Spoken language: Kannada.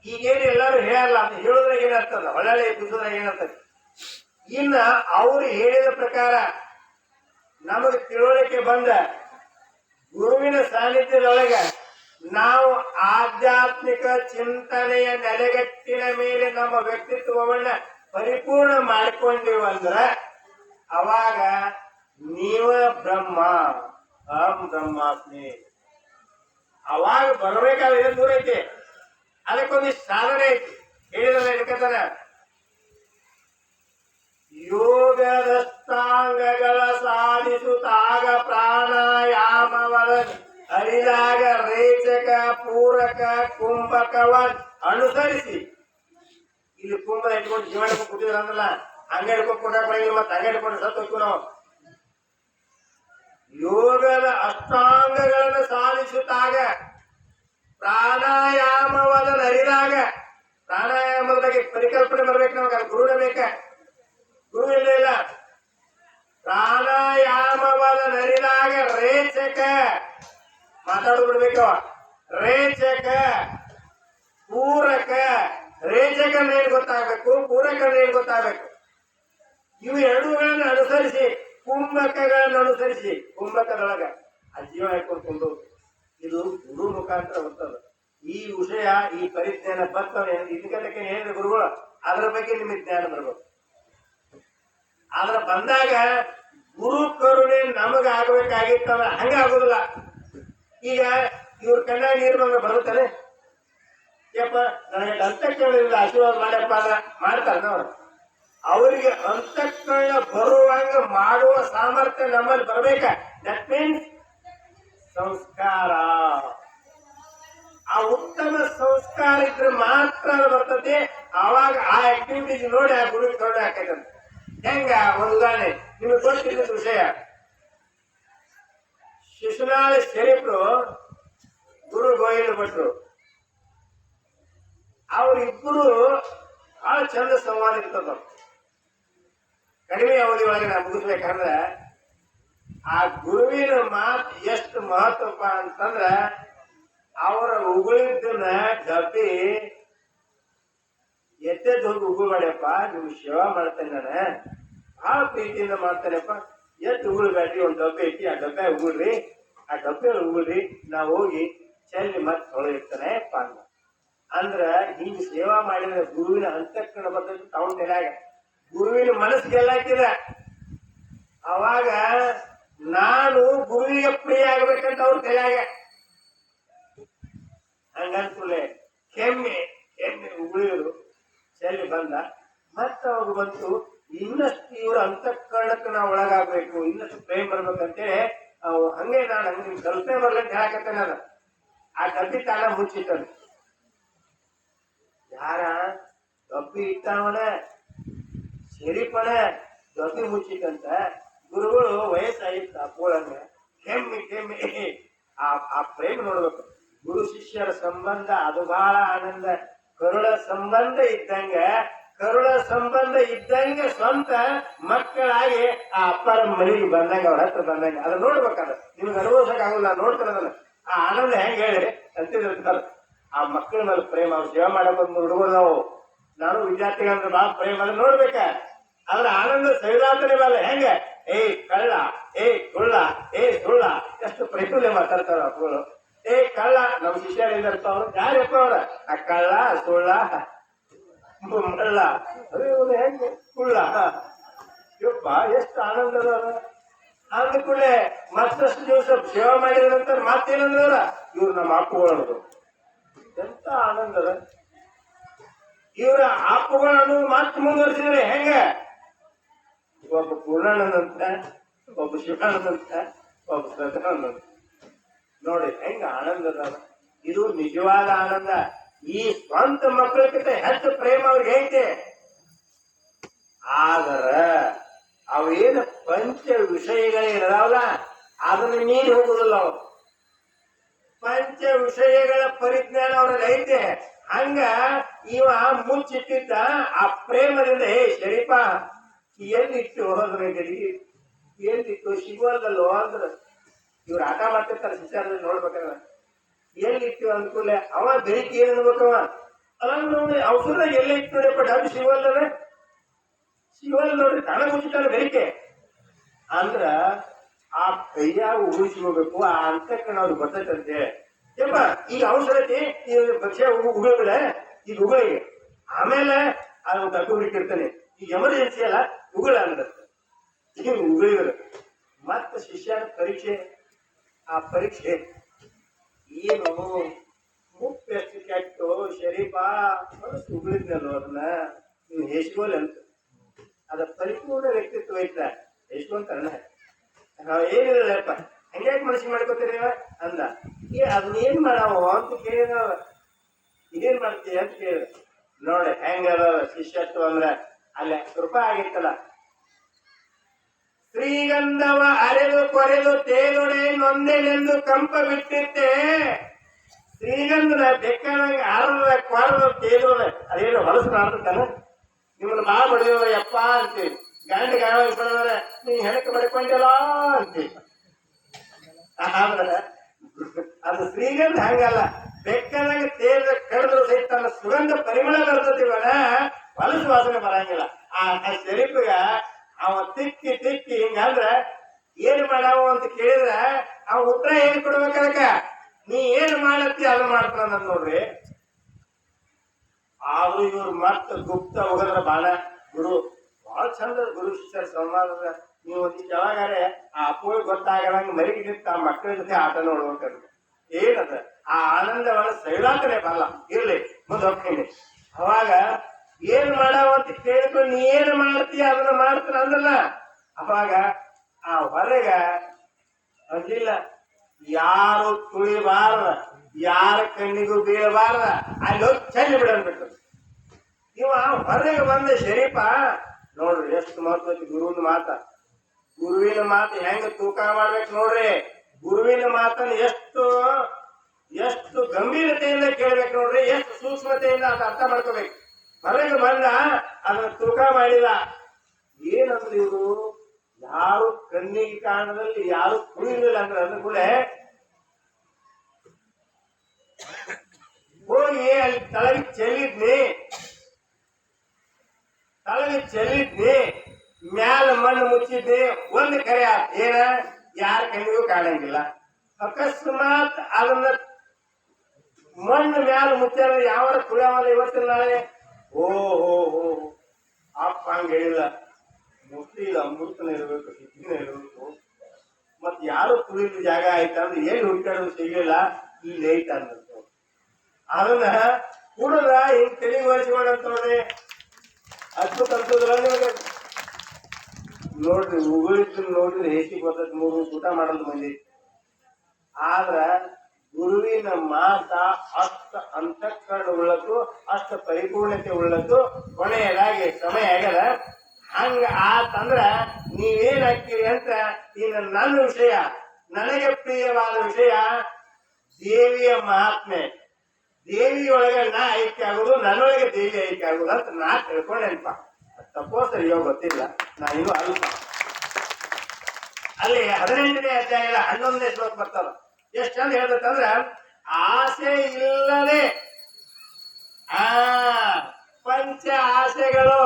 ಈಗೇನು ಎಲ್ಲಾರು ಹೇಳಲ್ಲ ಅಂತ ಹೇಳುದ್ರಾಗ ಏನಾಗ್ತದ, ಒಳ್ಳೆ ಬಿಸೋದ್ರಾಗ ಏನಾಗ್ತದೆ. ಇನ್ನ ಅವ್ರು ಹೇಳಿದ ಪ್ರಕಾರ ನಮಗೆ ತಿಳುವಳಿಕೆ ಬಂದ ಗುರುವಿನ ಸಾನ್ನಿಧ್ಯದೊಳಗ ನಾವು ಆಧ್ಯಾತ್ಮಿಕ ಚಿಂತನೆಯ ನೆಲೆಗಟ್ಟಿನ ಮೇಲೆ ನಮ್ಮ ವ್ಯಕ್ತಿತ್ವವನ್ನ ಪರಿಪೂರ್ಣ ಮಾಡ್ಕೊಂಡಿವಂದ್ರ ಅವಾಗ ನೀವ ಬ್ರಹ್ಮ, ಅಹಂ ಬ್ರಹ್ಮಾಸ್ಮಿ. ಅವಾಗ ಬರ್ಬೇಕಾದ್ರೆ ಏನು ದೂರ ಐತಿ, ಅದಕ್ಕೊಂದಿಷ್ಟು ಸಾಧನೆ ಐತಿ. ಹೇಳಿದಲ್ಲ ಇದಕ್ಕಂತಾರ ಯೋಗದಷ್ಟಾಂಗಗಳ ಸಾಧಿಸುತ್ತಾಗ ಪ್ರಾಣಾಯಾಮವರ ಅರಿದಾಗ ರೇಚಕ ಪೂರಕ ಕುಂಭಕವನ್ ಅನುಸರಿಸಿ. ಇಲ್ಲಿ ಕುಂಭ ಇಟ್ಕೊಂಡು ಜೀವನ ಕೂತಿದ್ರ ಅಂದಲ್ಲ, ಹಂಗ ಹಿಡ್ಕೊಂಡು ಕೊಡಂಗಿಲ್ಲ, ಮತ್ತೆ ಹಂಗ ಹಿಡ್ಕೊಂಡು ಸತ್ತು ಹೋಗ್ತೀವಿ ನಾವು. ಯೋಗದ ಅಷ್ಟಾಂಗಗಳನ್ನು ಸಾಧಿಸುತ್ತಾಗ ಪ್ರಾಣಾಯಾಮವನ್ನು ಅರಿದಾಗ, ಪ್ರಾಣಾಯಾಮದ ಬಗ್ಗೆ ಪರಿಕಲ್ಪನೆ ಬರ್ಬೇಕು ನಮಗೆ, ಅದು ಗುರುನ ಬೇಕ, ಗುರು ಇಲ್ಲ. ಪ್ರಾಣಾಯಾಮವನ್ನು ಅರಿದಾಗ ರೇಚಕ ಮಾತಾಡೋದು ಬಿಡ್ಬೇಕವ, ರೇಚಕ ಪೂರಕ. ರೇಚಕನ ಏನ್ ಗೊತ್ತಾಗಬೇಕು, ಪೂರಕನ ಏನ್ ಗೊತ್ತಾಗಬೇಕು. ಇವು ಎರಡೂಗಳನ್ನು ಅನುಸರಿಸಿ ಕುಂಭಕಗಳನ್ನು ಅನುಸರಿಸಿ, ಕುಂಭಕದೊಳಗ ಆ ಜೀವ ಹಾಕೊಂಡು ಇದು ಗುರು ಮುಖಾಂತರ ಬರ್ತದ. ಈ ವಿಷಯ, ಈ ಪರಿಜ್ಞಾನ ಬರ್ತವೆ ಇದಕ್ಕೆ ಹೇಳಿದ ಗುರುಗಳು, ಅದರ ಬಗ್ಗೆ ನಿಮಗೆ ಜ್ಞಾನ ಬರ್ಬೇಕು. ಆದ್ರ ಬಂದಾಗ ಗುರು ಕರುಣೆ ನಮಗ ಆಗ್ಬೇಕಾಗಿತ್ತಂದ್ರ ಹಂಗ ಆಗುದಿಲ್ಲ. ಈಗ ಇವ್ರ ಕಣ್ಣಾಗ ನೀರು ಬಂದ ಬರುತ್ತಾನೆ, ಯಪ್ಪ ನನಗೆ ಅಂತಃಕರಣ ಆಶೀರ್ವಾದ ಮಾಡ್ಯಪ್ಪ ಅಂದ್ರ ಮಾಡ್ತಾರ ಅವ್ರು. ಅವರಿಗೆ ಅಂತಃಕರಣ ಬರುವಂಗ ಮಾಡುವ ಸಾಮರ್ಥ್ಯ ನಮ್ಮಲ್ಲಿ ಬರ್ಬೇಕ. ದಟ್ ಮೀನ್ಸ್ ಸಂಸ್ಕಾರ. ಆ ಉತ್ತಮ ಸಂಸ್ಕಾರ ಇದ್ರೆ ಮಾತ್ರ ಬರ್ತದೆ. ಆವಾಗ ಆ ಆಕ್ಟಿವಿಟೀಸ್ ನೋಡಿ ಆ ಗುರುವಿಗೆ ಕರುಣೆ ಹಾಕೈತಂತ. ಹೆಂಗ ಒಂದು ಉದಾಹರಣೆ ನಿಮಗೆ ಗೊತ್ತಿದ್ದ ವಿಷಯ, ಶಿಶುನಾಳ ಶರೀಫ್ರು ಗುರು ಗೋವಿಂದ ಭಟ್ರು ಅವರಿಬ್ಬರು ಬಹಳ ಚಂದ ಸಂವಾದ ಇರ್ತದ. ಕಡಿಮೆ ಅವಧಿ ಒಳಗೆ ನಾವು ಮುಗಿಸ್ಬೇಕಂದ್ರೆ ಆ ಗುರುವಿನ ಮಾತು ಎಷ್ಟು ಮಹತ್ವಪ್ಪ ಅಂತಂದ್ರ, ಅವರ ಉಗುಳಿದ್ದನ್ನ ಡಬ್ಬಿ ಎತ್ತೆದ್ದು ಹೋಗಿ ಉಗುಳು ಮಾಡ್ಯಪ್ಪ, ನಿಮ್ ಸೇವಾ ಮಾಡ್ತೇನೆ ನಾನು, ಬಹಳ ಪ್ರೀತಿಯಿಂದ ಮಾಡ್ತಾನೆಪ್ಪ, ಎದ್ದು ಉಗುಳ್ಬೇಡ್ರಿ, ಒಂದು ಡಬ್ಬೆ ಐತಿ, ಆ ಡಬ್ಬೆ ಉಗುಳ್ರಿ, ಆ ಡಬ್ಬೆ ಉಗುಳ್ರಿ, ನಾವು ಹೋಗಿ ಚೆಲ್ಲಿ ಮತ್ತೆ ತೊಳೆದಿರ್ತಾನೆ ಅಪ್ಪ ಅಂದ್ರ ಹಿಂಗ ಸೇವಾ ಮಾಡಿದ್ರೆ ಗುರುವಿನ ಅಂತಃಕರಣ ಬರ್ತೈತಿ ತಗೊಂಡ್ ತಲೆಯಾಗ, ಗುರುವಿನ ಮನಸ್ಸು ಗೆಲ್ಲಾಕಿದ. ಅವಾಗ ನಾನು ಗುರುವಿಗೆ ಪ್ರಿಯ ಆಗ್ಬೇಕಂತ ಅವ್ರ ತಲೆಯಾಗ ಹಂಗನ್ಕೂಲೆ ಕೆಮ್ಮೆ ಕೆಮ್ಮೆ ಉಗುಳಿದ್ರು ಚೆಲ್ಲಿ ಬಂದ. ಮತ್ತ ಅವಾಗ ಬಂತು ಇನ್ನಷ್ಟು ಇವ್ರ ಅಂತಃಕರಣಕ್ಕೆ ನಾವು ಒಳಗಾಗ್ಬೇಕು, ಇನ್ನಷ್ಟು ಪ್ರೇಮ್ ಬರ್ಬೇಕಂತೇಳಿ ಹಂಗೆ ನಾನು ಹಂಗೆ ಕಲ್ಪನೆ ಬರ್ಲಂತ ಹೇಳಕತ್ತೆ. ನಾನು ಆ ಡಬ್ಬಿ ತಾನ ಮುಚ್ಚಿಟ್ಟನು. ಯಾರ ಡಬ್ಬಿ ಇಟ್ಟವನ ಶರೀಫನ ಡಬ್ಬಿ ಮುಚ್ಚಿಟ್ಟಂತ. ಗುರುಗಳು ವಯಸ್ಸಾಗಿತ್ತ ಅಪ್ಪೋಳಂಗ ಕೆಮ್ಮಿ ಕೆಮ್ಮಿ ಆ ಪ್ರೇಮ ನೋಡ್ಬೇಕು. ಗುರು ಶಿಷ್ಯರ ಸಂಬಂಧ ಅದು ಬಹಳ ಆನಂದ. ಕರುಳ ಸಂಬಂಧ ಇದ್ದಂಗ, ಕರುಳ ಸಂಬಂಧ ಇದ್ದಂಗ ಸ್ವಂತ ಮಕ್ಕಳಾಗಿ ಆ ಅಪ್ಪರ ಮನೆಗೆ ಬಂದಂಗ, ಅವ್ರ ಹತ್ರ ಬಂದಂಗ ಅದ ನೋಡ್ಬೇಕಾದ್ರೆ ನಿಮ್ಗೆ ಅನುಭವಿಸಕ್ ಆಗುಲ್ಲ. ನೋಡ್ತಾರ ಅದನ್ನ, ಆ ಆನಂದ ಹೆಂಗ ಹೇಳಿ ಅಂತಿರ್ತಾರ. ಆ ಮಕ್ಕಳ ಮೇಲೆ ಪ್ರೇಮ, ಅವ್ರು ಸೇವೆ ಮಾಡಕ್ ಹುಡುಗರು ನಾವು, ನಾನು ವಿದ್ಯಾರ್ಥಿಗಳಂದ್ರೆ ಬಹಳ ಪ್ರೇಮ ಅದ ನೋಡ್ಬೇಕ. ಅದ್ರ ಆನಂದ ಸೈದಾತನೇ ಮೇಲೆ ಹೆಂಗ ಏ ಕಳ್ಳ, ಏ ಸುಳ್ಳ, ಏ ಸುಳ್ಳ, ಎಷ್ಟು ಪ್ರೈಫುಲ್ಯ ಮಾತಾಡ್ತಾರ ಅಪ್ಪಗಳು. ಏ ಕಳ್ಳ, ನಮ್ ಶಿಷ್ಯರಿಂದ ಇರ್ತಾವ್ರು ಯಾರಪ್ಪ ಅವ್ರ, ಆ ಕಳ್ಳ ಸುಳ್ಳ ಮಳ್ಳ ಅದೇ ಹೆಂಗ ಸುಳ್ಳ, ಯಪ್ಪ ಎಷ್ಟು ಆನಂದದ. ಅಂದ ಕೂಡಲೇ ಮತ್ತಷ್ಟು ದಿವಸ ಸೇವೆ ಮಾಡಿದ ನಂತರ ಮತ್ತೇನಂದ್ರ ಇವ್ರು ನಮ್ಮ ಅಪ್ಪಗಳು, ಎಂತ ಆನಂದದ. ಇವರ ಅಪ್ಪಗಳನ್ನು ಮತ್ತೆ ಮುಂದುವರಿಸಿದ್ರೆ ಹೆಂಗ, ಒಬ್ಬ ಪೂರ್ಣಾನಂದಂತ, ಒಬ್ಬ ಶಿವಾನಂದಂತ, ಒಬ್ಬ ಸದಾನಂದ. ನೋಡಿ ಹೆಂಗ ಆನಂದದ. ಇದು ನಿಜವಾದ ಆನಂದ. ಈ ಸ್ವಂತ ಮಕ್ಕಳಕ್ಕಿಂತ ಹೆಚ್ಚು ಪ್ರೇಮ ಅವ್ರಿಗೆ ಐತೆ. ಆದ್ರ ಅವೇನು ಪಂಚ ವಿಷಯಗಳೇನದಾವಲ್ಲ ಅದನ್ನ ಮೀರಿ ಹೋಗುದಿಲ್ಲ. ಅವ್ರು ಪಂಚ ವಿಷಯಗಳ ಪರಿಜ್ಞಾನ ಅವ್ರಲ್ಲಿ ಐತೆ. ಹಂಗ ಇವ ಮುಚ್ಚಿಟ್ಟಿದ್ದ ಆ ಪ್ರೇಮದಿಂದ, ಹೇ ಶರೀಫ ಎಲ್ಲಿಟ್ಟು ಹೋದ್ರೆ ಗಡಿ, ಎಲ್ಲಿಟ್ಟು ಸಿಗುವಲ್ಲೋ ಅಂದ್ರ ಇವ್ರು ಆಟ ಮಾಡ್ತಿರ್ತಾರೆ ಶಿಷ್ಯರಲ್ಲಿ ನೋಡ್ಬೇಕಂದ್ರ. ಎಲ್ಲಿಟ್ಟು ಅಂದ್ಕೂಲೆ ಅವ ಬೆಳಿಗ್ಗೆ ಏನ್ ಅನ್ಬೇಕವ, ಅಲ್ಲ ನೋಡಿ ಔಷಧ ಎಲ್ಲ ಇತ್ತು ನೋಡಿಯಪ್ಪ ಡಾಕ್ಟರ್ ಶಿವಲ್ದನೆ ಶಿವಲ್ ನೋಡ್ರಿ ತನ ಮುಚ್ಚಿಟ್ಟಾನ ಬೆಳಿಗ್ಗೆ ಅಂದ್ರ ಆ ಕೈಯಾಗ ಉಳಿಸ್ಕೋಬೇಕು ಆ ಅಂತಕ್ಕೆ ನಾವು ಬರ್ತೈತಂತೆ ಯಪ್ಪ ಈಗ ಔಷಧಿ ಈ ಭಕ್ಷ್ಯ ಉಗುಳಬೇಡ ಈಗ ಉಗುಳಿಗೆ ಆಮೇಲೆ ಅದು ತಗೊಂಡಿಟ್ಟಿರ್ತಾನೆ ಈಗ ಎಮರ್ಜೆನ್ಸಿ ಅಲ್ಲ ಉಗುಳ ಅಂದತ್ತೆ ಈಗ ಉಗುಳಿದ್ರು ಮತ್ತ ಶಿಷ್ಯನ ಪರೀಕ್ಷೆ ಆ ಪರೀಕ್ಷೆ ಏನು ಮುಪ್ಪು ಎಷ್ಟು ಕೆಟ್ಟು ಶರೀಫ ಮನಸ್ಸು ಉಗುಳಿದ್ನಲ್ಲೋ ಅದನ್ನ ನೀವು ಹೇಸ್ಕೋಲ್ ಅಂತ ಅದ ಪರಿಪೂರ್ಣ ವ್ಯಕ್ತಿತ್ವ ಐತ ಎಷ್ಟು ಅಂತಾರಣ ಏನಿಲ್ಲಪ್ಪ ಹಂಗ್ಯಾಕೆ ಮನಸ್ಸಿಗೆ ಮಾಡ್ಕೋತೀರಿ ಅಂದ ಅದನ್ನ ಏನ್ ಮಾಡಾವ ಅಂತ ಕೇಳಿದ ಇದೇನ್ ಮಾಡ್ತೀಯ ಅಂತ ಕೇಳಿದ ನೋಡಿ ಹೆಂಗದ ಶಿಷ್ಯತ್ವ ಅಂದ್ರ ಅಲ್ಲ ಕೃಪಾ ಆಗಿತ್ತಲ್ಲ ಶ್ರೀಗಂಧವ ಅರೆದು ಕೊರೆದು ತೇಲೊಡೆ ನೊಂದೆನೆಂದು ಕಂಪ ಬಿಟ್ಟಿತ್ತೆ ಶ್ರೀಗಂಧದ ಬೇಕಾದಂಗೆ ಅರದ ಕೊರೆದು ತೇಲೋದ ಅದೇನು ಹೊಲಸು ಮಾಡ್ತಾನ ನಿಮ್ಮನ್ನ ಬಾ ಬಡಿದವ್ರ ಯಪ್ಪ ಅಂತೀವಿ ಗಂಡ ಗಾಳ ಬಡದವ್ರ ನೀ ಹೆಣಕ್ಕೆ ಬಡ್ಕೊಂಡಿಲ್ಲ ಅಂತೀವಿ ಆದ್ರೆ ಅದು ಶ್ರೀಗಂಧ ಹಂಗಲ್ಲ ಬೇಕಾದಾಗ ತೇಲ ಕಡಿದ್ರು ಸಹಿತ ತನ್ನ ಸುಗಂಧ ಪರಿಮಳ ಬರ್ತತಿವಲ್ಲ ಹೊಲಸು ವಾಸನೆ ಬರಂಗಿಲ್ಲ ಆ ಶರೀಫಿಗ ಅವ ತಿಕ್ಕಿ ತಿಕ್ಕಿ ಹಿಂಗಂದ್ರ ಏನ್ ಮಾಡಾವ ಅಂತ ಕೇಳಿದ್ರ ಅವ ಉತ್ತರ ಏನ್ ಕೊಡ್ಬೇಕದಕ್ಕ ನೀ ಏನ್ ಮಾಡತ್ತಿ ಅದನ್ನ ಮಾಡ್ತಾನ ನೋಡ್ರಿ ಆದ್ರೂ ಇವ್ರು ಮತ್ತ ಗುಪ್ತ ಹೋಗದ್ರ ಬಾಳ ಗುರು ಬಹಳ ಚಂದ ಗುರು ಶಿಷ್ಯರ ಸಂವಾದದ ನೀವು ಒಂದಿಷ್ಟು ಯಾವಾಗಾರೆ ಆ ಅಪ್ಪುಗಳಿಗೆ ಗೊತ್ತಾಗದಂಗ ಮರಿಗಿಟ್ಟು ಆ ಮಕ್ಕಳ ಜೊತೆ ಆಟ ನೋಡ್ಬೇಕಂತ ಏನದ ಆ ಆನಂದವನ್ನ ಸೈಲಾತನೆ ಬರಲ್ಲ ಇರ್ಲಿ ಮುಂದೆ ಹೋಗ್ತೀನಿ ಅವಾಗ ಏನ್ ಮಾಡಾವ ಅಂತ ಕೇಳಿದ್ರು ನೀ ಏನ್ ಮಾಡ್ತೀಯ ಅದನ್ನ ಮಾಡ್ತಾನ ಅಂದ್ರಲ್ಲ ಅವಾಗ ಆ ಹೊರಗ ಅಂದಿಲ್ಲ ಯಾರು ತುಳಿಬಾರ್ದ ಯಾರ ಕಣ್ಣಿಗೂ ಬೀಳಬಾರ್ದ ಅಲ್ಲಿ ಹೋಗಿ ಚೆಲ್ಲಿ ಬಿಡನ್ಬಿಟ್ಟು ಇವ ಹೊರಗೆ ಬಂದ ಶರೀಫ ನೋಡ್ರಿ ಎಷ್ಟು ಮಹತ್ವ ಗುರುವಿನ ಮಾತ ಗುರುವಿನ ಮಾತು ಹೆಂಗ ತೂಕ ಮಾಡ್ಬೇಕು ನೋಡ್ರಿ ಗುರುವಿನ ಮಾತನ್ನ ಎಷ್ಟು ಗಂಭೀರತೆಯಿಂದ ಕೇಳ್ಬೇಕು ನೋಡ್ರಿ ಎಷ್ಟು ಸೂಕ್ಷ್ಮತೆಯಿಂದ ಅದ ಅರ್ಥ ಮಾಡ್ಕೋಬೇಕು ಹೊರಗೆ ಬಂದ ಅದನ್ನ ತೂಕ ಮಾಡಿಲ್ಲ ಏನಂದ್ರೆ ಇವರು ಯಾರು ಕಣ್ಣಿಗೆ ಕಾರಣದಲ್ಲಿ ಯಾರು ಕುಳಿಲಿಲ್ಲ ಅಂದ್ರೆ ಅದ್ರ ಕೂಡ ಹೋಗಿ ಅಲ್ಲಿ ತಳಗಿ ಚೆಲ್ಲಿದ್ನಿ ಮ್ಯಾಲ ಮಣ್ಣು ಮುಚ್ಚಿದ್ನಿ ಒಂದು ಕರೆ ಏನ ಯಾರ ಕಣ್ಣಿಗೂ ಕಾಣಂಗಿಲ್ಲ ಅಕಸ್ಮಾತ್ ಅದನ್ನ ಮಣ್ಣು ಮ್ಯಾಲ ಮುಚ್ಚಾರ ಯಾವ ತುಳಿಯವಲ್ಲ ಇವತ್ತಿನ ನಾಳೆ ಓ ಅಪ್ಪ ಹಂಗ ಹೇಳಿಲ್ಲ ಮುಟ್ಟಿಲ್ಲ ಅಮೃತನ ಇರಬೇಕು ಸಿದ್ಧಿನ ಇರಬೇಕು ಮತ್ ಯಾರು ತುಳಿದ ಜಾಗ ಆಯ್ತಂದ್ರೆ ಏನ್ ಹುಡುಕಾಡೋದು ಸಿಗ್ಲಿಲ್ಲ ಈ ಲೇಟ್ ಅಂದಂತ ಅದನ್ನ ಕೂಡದ ಹಿಂಗ್ ತೆಲಿಗೆ ವಹಿಸ್ಕೊಂಡಂತ ಅದ್ಭುತ ಅಂತಂದ್ರ ನೋಡ್ರಿ ಉಗುಳಿದ್ದು ನೋಡಿದ್ರೆ ಹೇಸಿಗೆ ಬರ್ತೈತಿ 3 ಊಟ ಮಾಡೋದು ಮಂದಿ ಆದ್ರ ಗುರುವಿನ ಮಾತ ಅಷ್ಟ ಅಂತಃಕರಣ ಉಳ್ಳದ್ದು ಅಷ್ಟ ಪರಿಪೂರ್ಣತೆ ಉಳ್ಳದ್ದು ಕೊನೆಯದಾಗಿ ಸಮಯ ಆಗ್ಯದ ಹಂಗ ಆತಂದ್ರ ನೀವೇನ್ ಹಾಕ್ತೀರಿ ಅಂತ ಇನ್ನು ನನ್ನ ವಿಷಯ ನನಗೆ ಪ್ರಿಯವಾದ ವಿಷಯ ದೇವಿಯ ಮಹಾತ್ಮೆ ದೇವಿಯೊಳಗೆ ನಾ ಐಕ್ಯ ಆಗುದು ನನ್ನೊಳಗೆ ದೇವಿ ಐಕ್ಯ ಆಗುದು ಅಂತ ನಾ ತಿಳ್ಕೊಂಡೆನಪ್ಪ ತಪ್ಪೋಸರಿ ಯೋಗ ಗೊತ್ತಿಲ್ಲ ನಾ ಇನ್ನೂ ಅಲ್ಪ ಅಲ್ಲಿ 18ನೇ ಅಧ್ಯಾಯದ 11ನೇ ಶ್ಲೋಕ ಬರ್ತಾರ ಎಷ್ಟು ಚಂದ ಹೇಳ್ಬೇಕಂದ್ರ ಆಸೆ ಇಲ್ಲದೆ ಪಂಚ ಆಸೆಗಳು